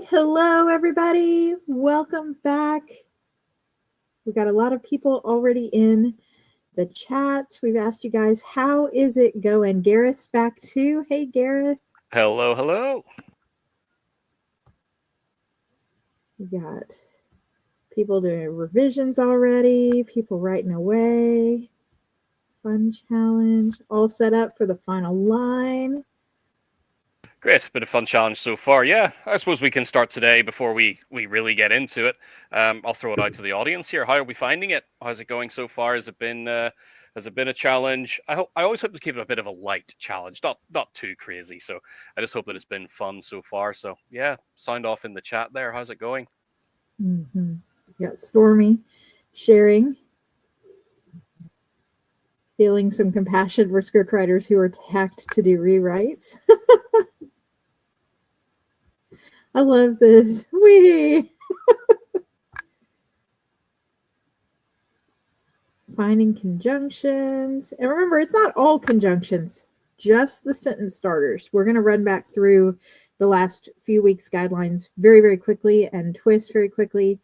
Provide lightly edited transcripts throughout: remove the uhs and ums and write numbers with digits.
Hello, everybody. Welcome back. We got a lot of people already in the chats. We've asked you guys, how is it going? Gareth's back too. Hey, Gareth. Hello, hello. We got people doing revisions already, people writing away. Fun challenge. All set up for the final line. Great, bit of fun challenge so far. Yeah, I suppose we can start today before we really get into it. I'll throw it out to the audience here. How are we finding it? How's it going so far? Has it been a challenge? I always hope to keep it a bit of a light challenge, not too crazy. So I just hope that it's been fun so far. So yeah, sound off in the chat there. How's it going? Mm-hmm. We got Stormy sharing, feeling some compassion for scriptwriters who are tasked to do rewrites. I love this. Wee! Finding conjunctions. And remember, it's not all conjunctions, just the sentence starters. We're going to run back through the last few weeks' guidelines very, very quickly and twist very quickly.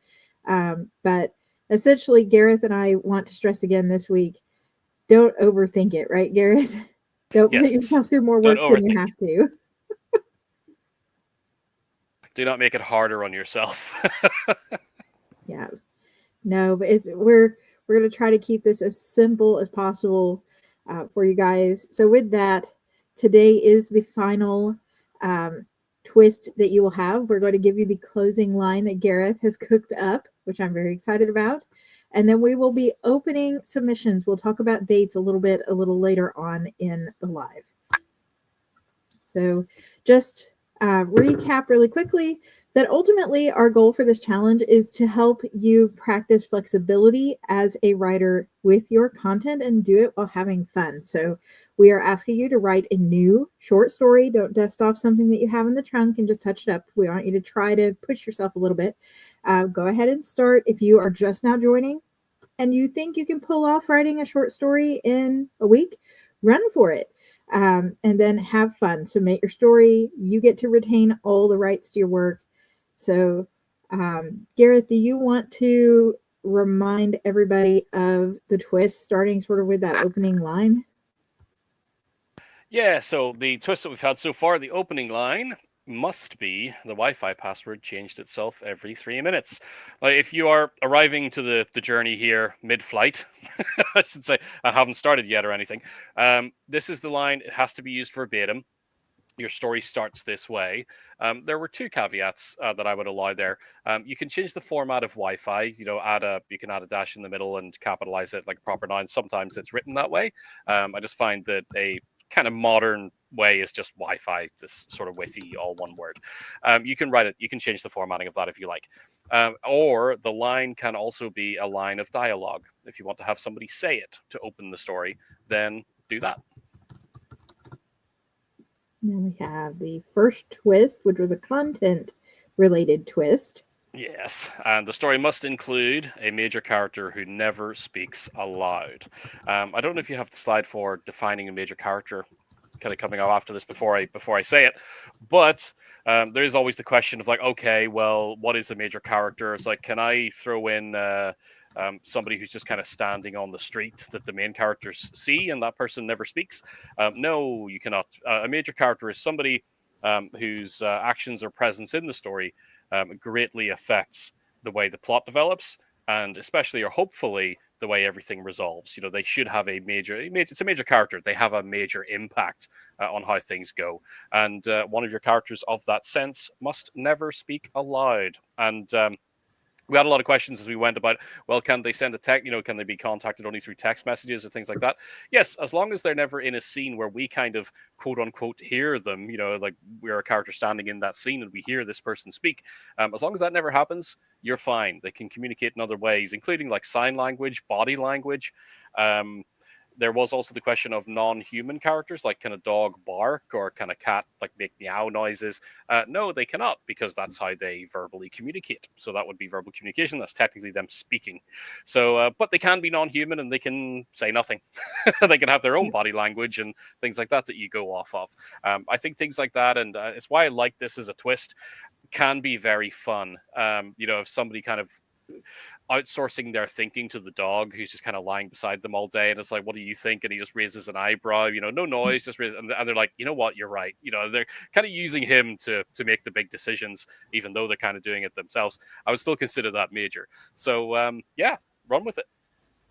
But essentially, Gareth and I want to stress again this week, don't overthink it, right, Gareth? Don't Yes. put yourself through more work than you have to. Do not make it harder on yourself. Yeah. No, but we're going to try to keep this as simple as possible for you guys. So with that, today is the final twist that you will have. We're going to give you the closing line that Gareth has cooked up, which I'm very excited about. And then we will be opening submissions. We'll talk about dates a little later on in the live. So just recap really quickly that ultimately our goal for this challenge is to help you practice flexibility as a writer with your content and do it while having fun. So we are asking you to write a new short story. Don't dust off something that you have in the trunk and just touch it up. We want you to try to push yourself a little bit. Go ahead and start. If you are just now joining and you think you can pull off writing a short story in a week, run for it. And then have fun. So make your story. You get to retain all the rights to your work. So, Gareth, do you want to remind everybody of the twist, starting sort of with that opening line? Yeah, so the twist that we've had so far, the opening line must be the Wi-Fi password changed itself every 3 minutes. Like if you are arriving to the journey here mid-flight, I should say, I haven't started yet or anything. This is the line. It has to be used verbatim. Your story starts this way. There were two caveats that I would allow there. You can change the format of Wi-Fi. You can add a dash in the middle and capitalize it like a proper noun. Sometimes it's written that way. I just find that a kind of modern way is just Wi-Fi, this sort of withy, all one word. You can write it. You can change the formatting of that if you like. Or the line can also be a line of dialogue. If you want to have somebody say it to open the story, then do that. Then we have the first twist, which was a content-related twist. Yes, and the story must include a major character who never speaks aloud. I don't know if you have the slide for defining a major character, kind of coming up after this before I say it, but there is always the question of like, okay, well, what is a major character? It's like, can I throw in somebody who's just kind of standing on the street that the main characters see and that person never speaks? No, you cannot. A major character is somebody whose actions or presence in the story greatly affects the way the plot develops and especially or hopefully the way everything resolves. They should have it's a major character. They have a major impact on how things go. And one of your characters of that sense must never speak aloud. And we had a lot of questions as we went about, well, can they send a text? Can they be contacted only through text messages or things like that? Yes, as long as they're never in a scene where we kind of quote unquote hear them, like we're a character standing in that scene and we hear this person speak. As long as that never happens, you're fine. They can communicate in other ways, including like sign language, body language. There was also the question of non-human characters, like can a dog bark or can a cat like make meow noises? No, they cannot, because that's how they verbally communicate. So that would be verbal communication. That's technically them speaking. So, but they can be non-human and they can say nothing. They can have their own body language and things like that you go off of. I think things like that, and it's why I like this as a twist. can be very fun. If somebody kind of outsourcing their thinking to the dog who's just kind of lying beside them all day, and it's like, what do you think? And he just raises an eyebrow, no noise, just raises, and they're like, you know what, you're right. They're kind of using him to make the big decisions, even though they're kind of doing it themselves. I would still consider that major. So yeah, run with it.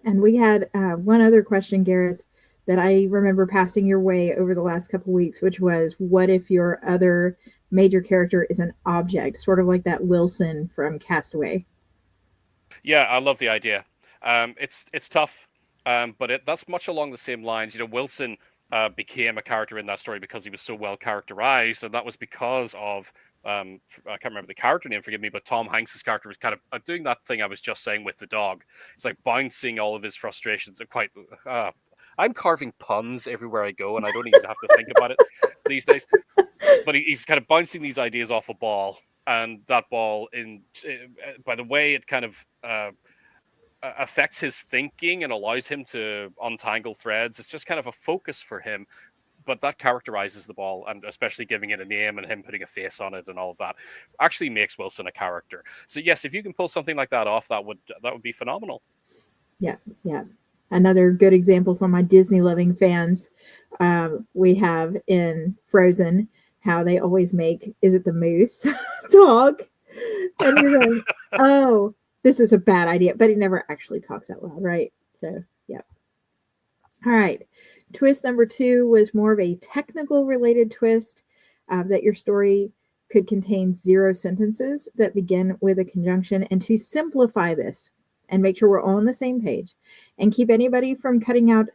And we had one other question, Gareth, that I remember passing your way over the last couple weeks, which was, what if your other major character is an object, sort of like that Wilson from Castaway? Yeah, I love the idea. It's tough, but that's much along the same lines. Wilson became a character in that story because he was so well characterized, and that was because of I can't remember the character name, forgive me, but Tom Hanks's character was kind of doing that thing I was just saying with the dog. It's like bouncing all of his frustrations. I'm carving puns everywhere I go, and I don't even have to think about it these days. But he's kind of bouncing these ideas off a ball, and that ball, by the way it kind of affects his thinking and allows him to untangle threads. It's just kind of a focus for him, but that characterizes the ball, and especially giving it a name and him putting a face on it and all of that actually makes Wilson a character. So yes, if you can pull something like that off, that would be phenomenal. Yeah. Another good example for my Disney loving fans, we have in Frozen how they always make, is it the moose talk? And you're going, oh, this is a bad idea, but he never actually talks out loud, right? So, yeah. All right. Twist number 2 was more of a technical related twist, that your story could contain 0 sentences that begin with a conjunction. And to simplify this and make sure we're all on the same page and keep anybody from cutting out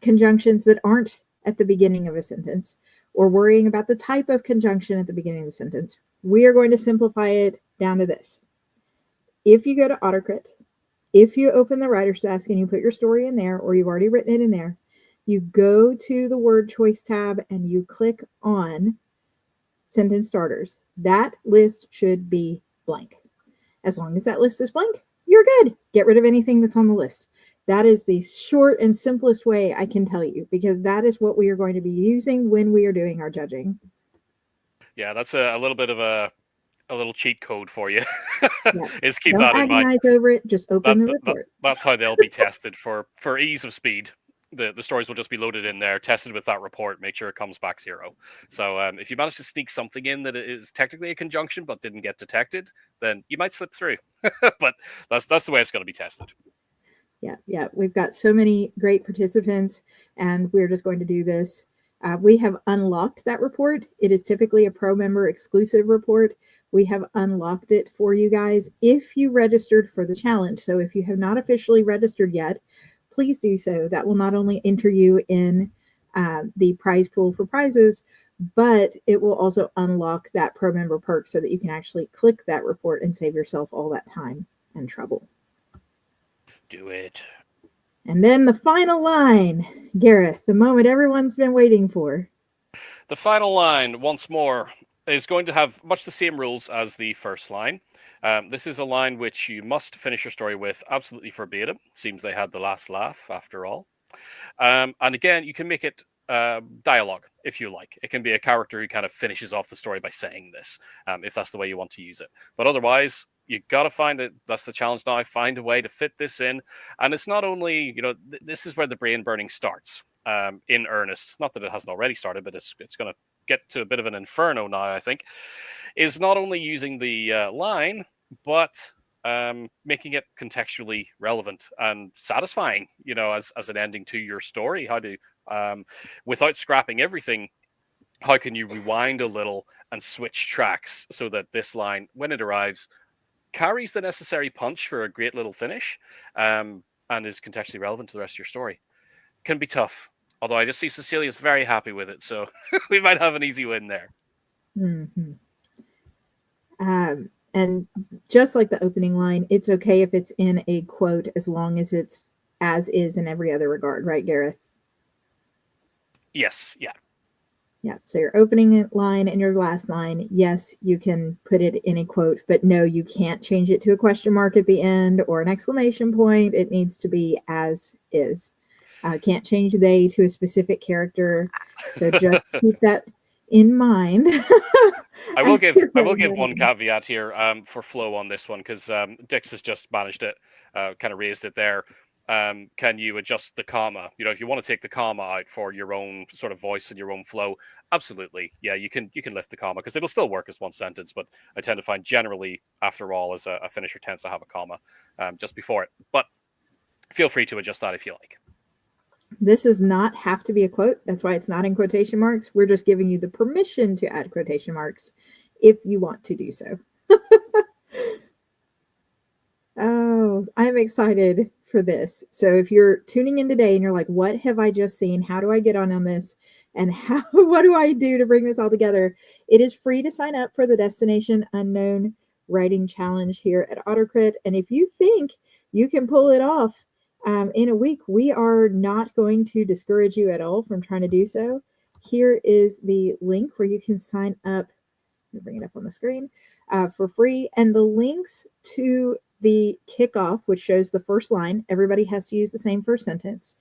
conjunctions that aren't at the beginning of a sentence or worrying about the type of conjunction at the beginning of the sentence, we are going to simplify it down to this. If you go to AutoCrit, if you open the writer's desk and you put your story in there, or you've already written it in there, you go to the word choice tab and you click on sentence starters. That list should be blank. As long as that list is blank, you're good. Get rid of anything that's on the list. That is the short and simplest way I can tell you, because that is what we are going to be using when we are doing our judging. Yeah, that's a little bit of a little cheat code for you. Yeah. Is keep Don't that in mind. agonize over it. Just open the report. That's how they'll be tested for ease of speed. The stories will just be loaded in there, tested with that report, make sure it comes back 0. So if you manage to sneak something in that is technically a conjunction but didn't get detected, then you might slip through. But that's the way it's going to be tested. Yeah. We've got so many great participants, and we're just going to do this. We have unlocked that report. It is typically a pro member exclusive report. We have unlocked it for you guys if you registered for the challenge. So if you have not officially registered yet, please do so. That will not only enter you in the prize pool for prizes, but it will also unlock that pro member perk so that you can actually click that report and save yourself all that time and trouble. Do it. And then the final line, Gareth, the moment everyone's been waiting for. The final line, once more, is going to have much the same rules as the first line. This is a line which you must finish your story with absolutely verbatim. Seems they had the last laugh after all. And again, you can make it dialogue if you like. It can be a character who kind of finishes off the story by saying this, if that's the way you want to use it. But otherwise, you got to find it. That's the challenge now. Find a way to fit this in. And it's not only, this is where the brain burning starts in earnest. Not that it hasn't already started, but it's going to get to a bit of an inferno now, I think. Is not only using the line, but making it contextually relevant and satisfying, as an ending to your story. How to, without scrapping everything, how can you rewind a little and switch tracks so that this line, when it arrives, carries the necessary punch for a great little finish, and is contextually relevant to the rest of your story. Can be tough, although I just see Cecilia's very happy with it, so we might have an easy win there. Mm-hmm. And just like the opening line, it's okay if it's in a quote as long as it's as is in every other regard, right, Gareth? Yes, yeah. Yeah, so your opening line and your last line, yes, you can put it in a quote, but no, you can't change it to a question mark at the end or an exclamation point. It needs to be as is. Can't change they to a specific character. So just keep that in mind I will give one caveat here for flow on this one, because Dix has just managed it, kind of raised it there. Can you adjust the comma? You know, if you want to take the comma out for your own sort of voice and your own flow, absolutely, yeah, you can lift the comma, because it'll still work as one sentence. But I tend to find generally, after all, as a finisher tends to have a comma just before it. But feel free to adjust that if you like. This does not have to be a quote. That's why it's not in quotation marks. We're just giving you the permission to add quotation marks if you want to do so. Oh, I'm excited for this. So if you're tuning in today and you're like, what have I just seen? How do I get on this? And what do I do to bring this all together? It is free to sign up for the Destination Unknown Writing Challenge here at AutoCrit. And if you think you can pull it off in a week, we are not going to discourage you at all from trying to do so. Here is the link where you can sign up. Let me bring it up on the screen for free. And the links to the kickoff, which shows the first line, everybody has to use the same first sentence,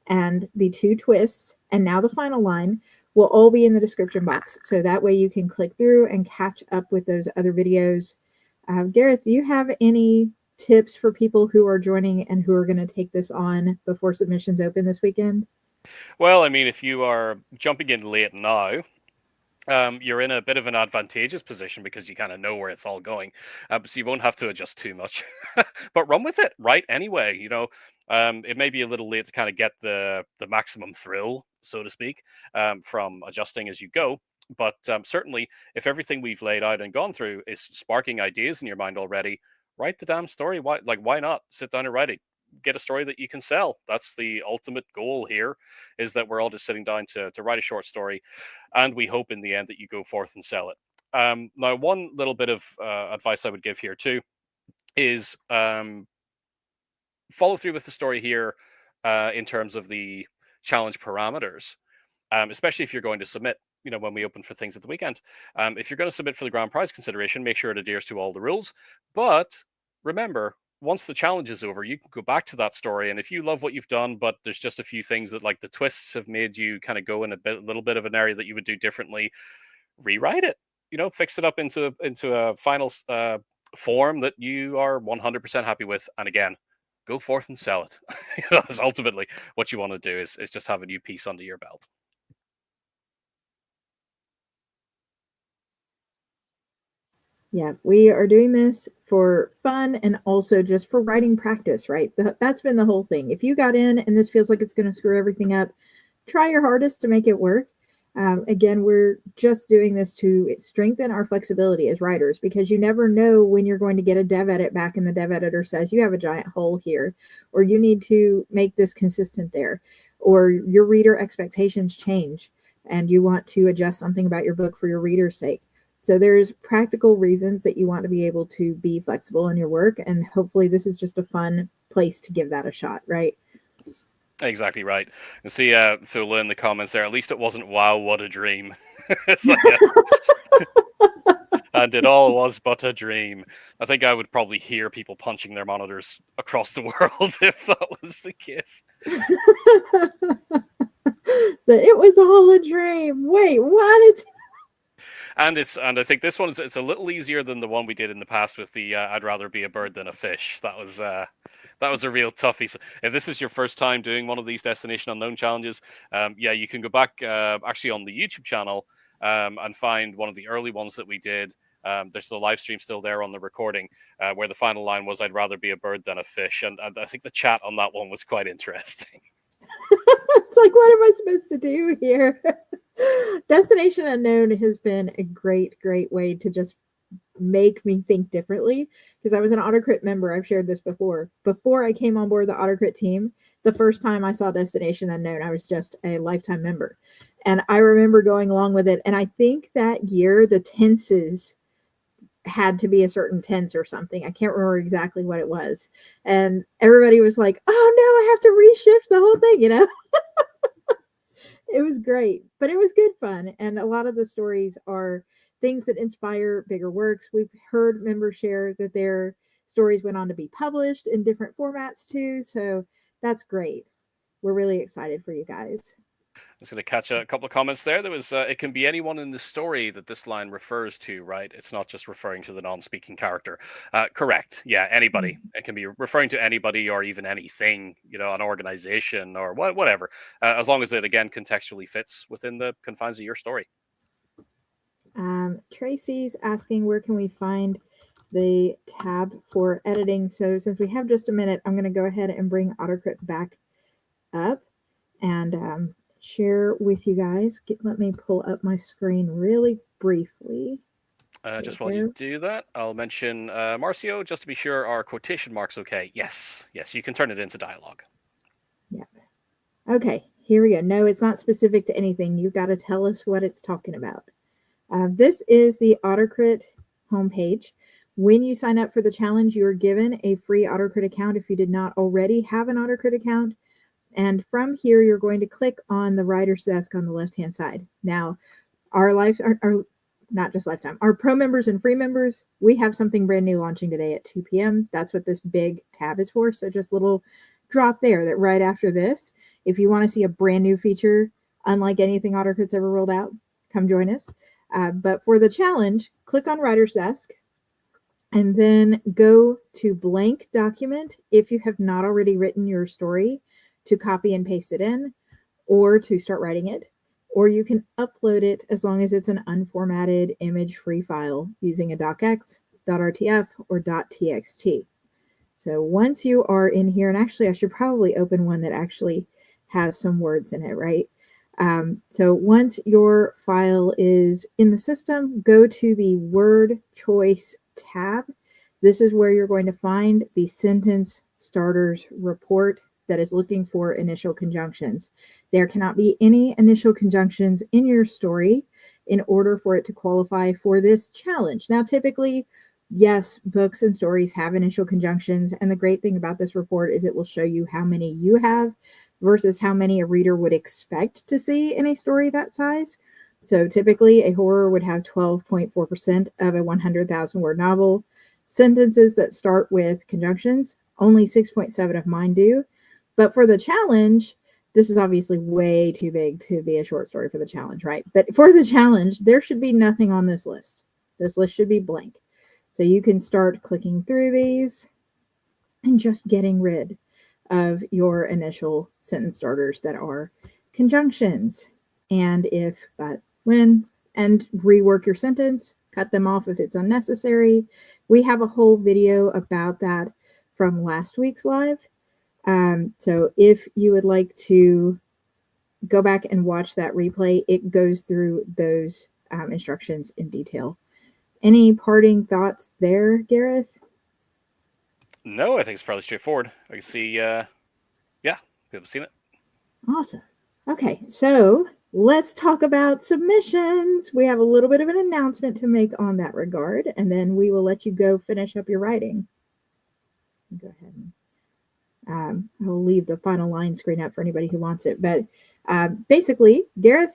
and the 2 twists, and now the final line, will all be in the description box. So that way you can click through and catch up with those other videos. Gareth, do you have any tips for people who are joining and who are going to take this on before submissions open this weekend? Well, I mean, if you are jumping in late now, you're in a bit of an advantageous position, because you kind of know where it's all going, so you won't have to adjust too much. But run with it, right? Anyway, you know, it may be a little late to kind of get the maximum thrill, so to speak, from adjusting as you go. But certainly, if everything we've laid out and gone through is sparking ideas in your mind already, write the damn story. Why not sit down and write it? Get a story that you can sell. That's the ultimate goal here, is that we're all just sitting down to write a short story, and we hope in the end that you go forth and sell it. Now, one little bit of advice I would give here too is follow through with the story here in terms of the challenge parameters, especially if you're going to submit. You know, when we open for things at the weekend, if you're going to submit for the grand prize consideration, make sure it adheres to all the rules. But remember, once the challenge is over, you can go back to that story, and if you love what you've done, but there's just a few things that, like, the twists have made you kind of go in a little bit of an area that you would do differently, rewrite it. You know, fix it up into a final form that you are 100% happy with, and again, go forth and sell it. That's ultimately what you want to do, is just have a new piece under your belt. Yeah, we are doing this for fun and also just for writing practice, right? That's been the whole thing. If you got in and this feels like it's going to screw everything up, try your hardest to make it work. Again, we're just doing this to strengthen our flexibility as writers, because you never know when you're going to get a dev edit back and the dev editor says you have a giant hole here, or you need to make this consistent there, or your reader expectations change and you want to adjust something about your book for your reader's sake. So there's practical reasons that you want to be able to be flexible in your work, and hopefully this is just a fun place to give that a shot, right? Exactly right. You see Thula in the comments there. At least it wasn't "Wow, what a dream." It's like, and it all was but a dream. I think I would probably hear people punching their monitors across the world if that was the case. That it was all a dream. Wait, what? And I think this one it's a little easier than the one we did in the past with the "I'd rather be a bird than a fish." That was a real toughie. So if this is your first time doing one of these Destination Unknown challenges, yeah, you can go back actually on the YouTube channel and find one of the early ones that we did. There's the live stream still there on the recording, where the final line was "I'd rather be a bird than a fish," and I think the chat on that one was quite interesting. It's like, what am I supposed to do here? Destination Unknown has been a great way to just make me think differently, because I was an AutoCrit member. I've shared this before. Before I came on board the AutoCrit team, the first time I saw Destination Unknown, I was just a lifetime member. And I remember going along with it. And I think that year the tenses had to be a certain tense or something. I can't remember exactly what it was. And everybody was like, oh no, I have to reshift the whole thing, you know? It was great, but it was good fun. And a lot of the stories are things that inspire bigger works. We've heard members share that their stories went on to be published in different formats too. So that's great. We're really excited for you guys. Just going to catch a couple of comments there. There was, it can be anyone in the story that this line refers to, right? It's not just referring to the non-speaking character. Correct. Yeah, anybody. It can be referring to anybody or even anything, an organization or whatever, as long as it, again, contextually fits within the confines of your story. Tracy's asking, where can we find the tab for editing? So since we have just a minute, I'm going to go ahead and bring AutoCrit back up and share with you guys. Let me pull up my screen really briefly. Just while you do that, I'll mention Marcio, just to be sure, are quotation marks okay? Yes, you can turn it into dialogue. Yeah. Okay, here we go. No, it's not specific to anything. You've got to tell us what it's talking about. This is the AutoCrit homepage. When you sign up for the challenge, you are given a free AutoCrit account if you did not already have an AutoCrit account. And from here, you're going to click on the writer's desk on the left-hand side. Now, our lives are not just lifetime. Our pro members and free members, we have something brand new launching today at 2 p.m. That's what this big tab is for. So just a little drop there that right after this, if you want to see a brand new feature, unlike anything AutoCrit's ever rolled out, come join us. But for the challenge, click on Writer's Desk and then go to blank document if you have not already written your story to copy and paste it in or to start writing it. Or you can upload it as long as it's an unformatted image-free file using a docx, .rtf, or .txt. So once you are in here, and actually I should probably open one that actually has some words in it, right? So once your file is in the system, go to the word choice tab. This is where you're going to find the sentence starters report that is looking for initial conjunctions. There cannot be any initial conjunctions in your story in order for it to qualify for this challenge. Now, typically, yes, books and stories have initial conjunctions. And the great thing about this report is it will show you how many you have versus how many a reader would expect to see in a story that size. So typically a horror would have 12.4% of a 100,000 word novel. Sentences that start with conjunctions, only 6.7 of mine do. But for the challenge, this is obviously way too big to be a short story for the challenge, right? But for the challenge, there should be nothing on this list. This list should be blank. So you can start clicking through these and just getting rid of your initial sentence starters that are conjunctions. And if, but, when, and rework your sentence, cut them off if it's unnecessary. We have a whole video about that from last week's live. So if you would like to go back and watch that replay, it goes through those instructions in detail. Any parting thoughts there, Gareth? No, I think it's fairly straightforward. I can see, yeah, people have seen it. Awesome. Okay, so let's talk about submissions. We have a little bit of an announcement to make on that regard, and then we will let you go finish up your writing. Go ahead and I'll leave the final line screen up for anybody who wants it. But basically, Gareth,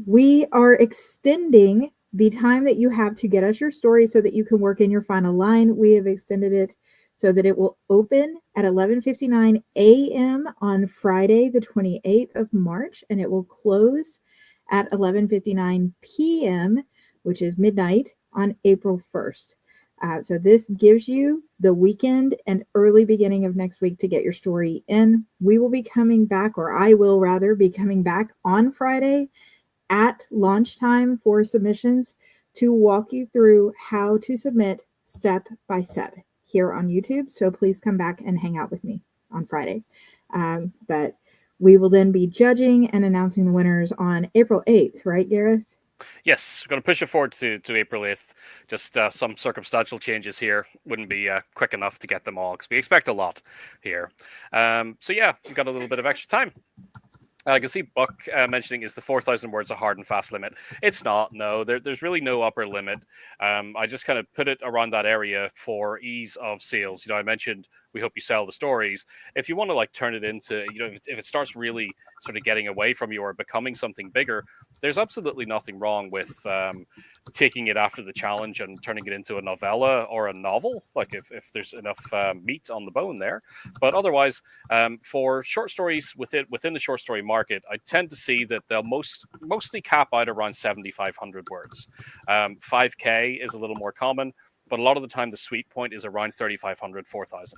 we are extending the time that you have to get us your story so that you can work in your final line. We have extended it so that it will open at 11:59 a.m. on Friday, the 28th of March, and it will close at 11:59 p.m., which is midnight, on April 1st. So this gives you the weekend and early beginning of next week to get your story in. We will be coming back, or I will rather be coming back on Friday at launch time for submissions to walk you through how to submit step by step here on YouTube. So please come back and hang out with me on Friday. But we will then be judging and announcing the winners on April 8th, right, Gareth? Yes, we're going to push it forward to April 8th. Just some circumstantial changes here. Wouldn't be quick enough to get them all because we expect a lot here. So yeah, we've got a little bit of extra time. I can see Buck mentioning, is the 4,000 words a hard and fast limit? It's not, no. There's really no upper limit. I just kind of put it around that area for ease of sales. I mentioned we hope you sell the stories. If you want to turn it into, if it starts really sort of getting away from you or becoming something bigger, there's absolutely nothing wrong with taking it after the challenge and turning it into a novella or a novel, like if there's enough meat on the bone there. But otherwise, for short stories within the short story market, I tend to see that they'll mostly cap out around 7,500 words. 5K is a little more common, but a lot of the time the sweet point is around 3,500, 4,000.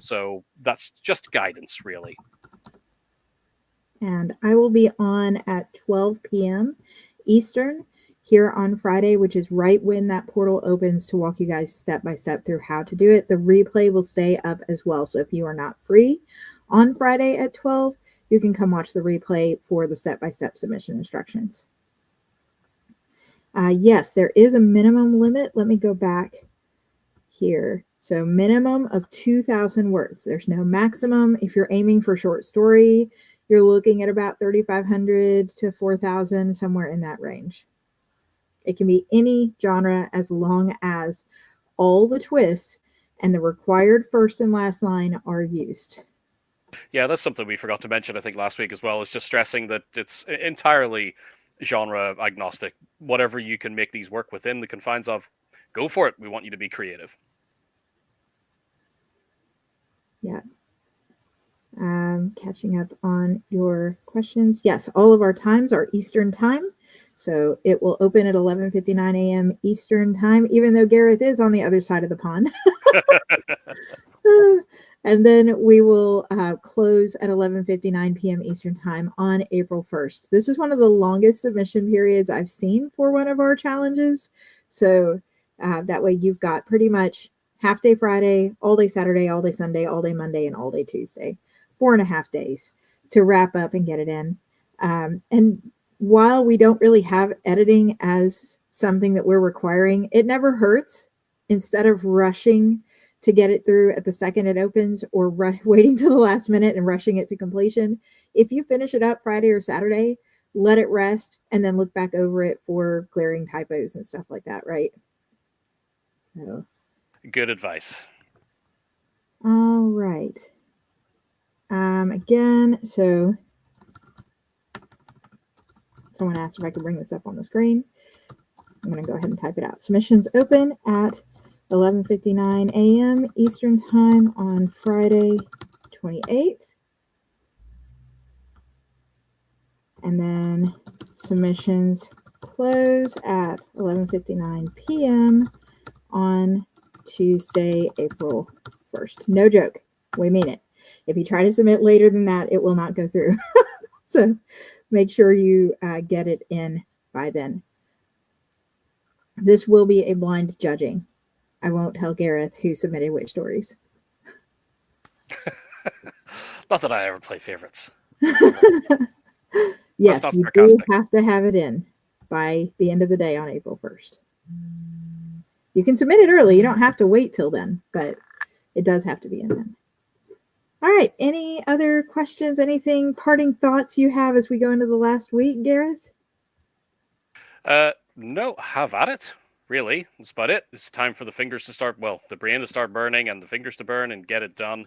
So that's just guidance, really. And I will be on at 12 p.m. Eastern here on Friday, which is right when that portal opens, to walk you guys step by step through how to do it. The replay will stay up as well. So if you are not free on Friday at 12, you can come watch the replay for the step-by-step submission instructions. Yes, there is a minimum limit. Let me go back here. So minimum of 2,000 words. There's no maximum. If you're aiming for short story, you're looking at about 3,500 to 4,000, somewhere in that range. It can be any genre as long as all the twists and the required first and last line are used. Yeah, that's something we forgot to mention, I think, last week as well, is just stressing that it's entirely genre agnostic. Whatever you can make these work within the confines of, go for it. We want you to be creative. Yeah. Catching up on your questions. Yes, all of our times are Eastern time. So it will open at 11:59 a.m. Eastern time, even though Gareth is on the other side of the pond. And then we will close at 11:59 p.m. Eastern time on April 1st. This is one of the longest submission periods I've seen for one of our challenges. So that way you've got pretty much half day Friday, all day Saturday, all day Sunday, all day Monday, and all day Tuesday. 4.5 days to wrap up and get it in. And while we don't really have editing as something that we're requiring, it never hurts, instead of rushing to get it through at the second it opens, or waiting till the last minute and rushing it to completion. If you finish it up Friday or Saturday, let it rest and then look back over it for glaring typos and stuff like that, right? So, good advice. All right. Again, so someone asked if I could bring this up on the screen. I'm going to go ahead and type it out. Submissions open at 11:59 a.m. Eastern time on Friday, 28th. And then submissions close at 11:59 p.m. on Tuesday, April 1st. No joke. We mean it. If you try to submit later than that, it will not go through. So make sure you get it in by then. This will be a blind judging. I won't tell Gareth who submitted which stories. Not that I ever play favorites. Yes, you do have to have it in by the end of the day on April 1st. You can submit it early. You don't have to wait till then, but it does have to be in then. All right. Any other questions? Anything, parting thoughts you have as we go into the last week, Gareth? No, have at it. Really, that's about it. It's time for the fingers to start, well, the brain to start burning and the fingers to burn and get it done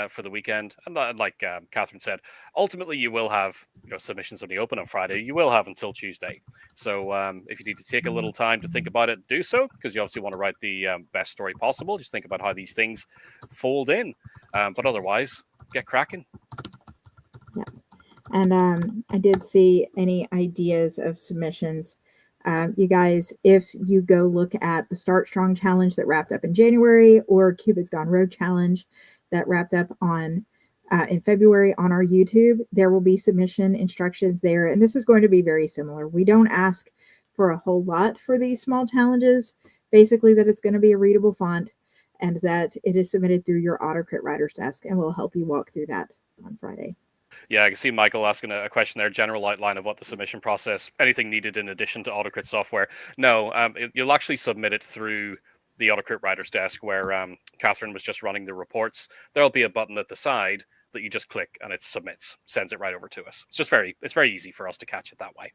for the weekend. And like Catherine said, ultimately you will have submissions only open on Friday. You will have until Tuesday. So if you need to take a little time to think about it, do so, because you obviously want to write the best story possible. Just think about how these things fold in. But otherwise, get cracking. Yeah. And I did see any ideas of submissions. You guys, if you go look at the Start Strong Challenge that wrapped up in January, or Cupid's Gone Rogue Challenge that wrapped up on in February on our YouTube, there will be submission instructions there. And this is going to be very similar. We don't ask for a whole lot for these small challenges. Basically, that it's going to be a readable font and that it is submitted through your AutoCrit writer's desk, and we'll help you walk through that on Friday. Yeah, I can see Michael asking a question there, general outline of what the submission process, anything needed in addition to AutoCrit software. No, you'll actually submit it through the AutoCrit writer's desk where Catherine was just running the reports. There'll be a button at the side that you just click and it submits, sends it right over to us. It's very easy for us to catch it that way.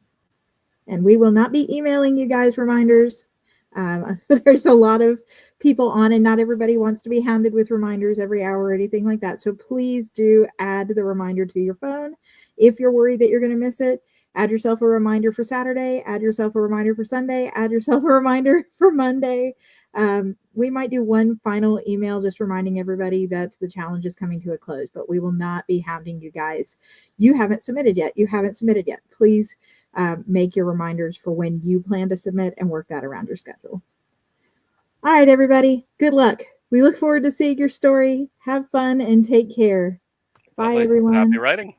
And we will not be emailing you guys reminders. There's a lot of people on, and not everybody wants to be hounded with reminders every hour or anything like that. So please do add the reminder to your phone. If you're worried that you're going to miss it, Add yourself a reminder for Saturday, add yourself a reminder for Sunday, add yourself a reminder for Monday. We might do one final email just reminding everybody that the challenge is coming to a close, but we will not be hounding you guys. You haven't submitted yet. You haven't submitted yet. Please make your reminders for when you plan to submit and work that around your schedule. All right, everybody. Good luck. We look forward to seeing your story. Have fun and take care. Bye, Lovely. everyone. Happy writing.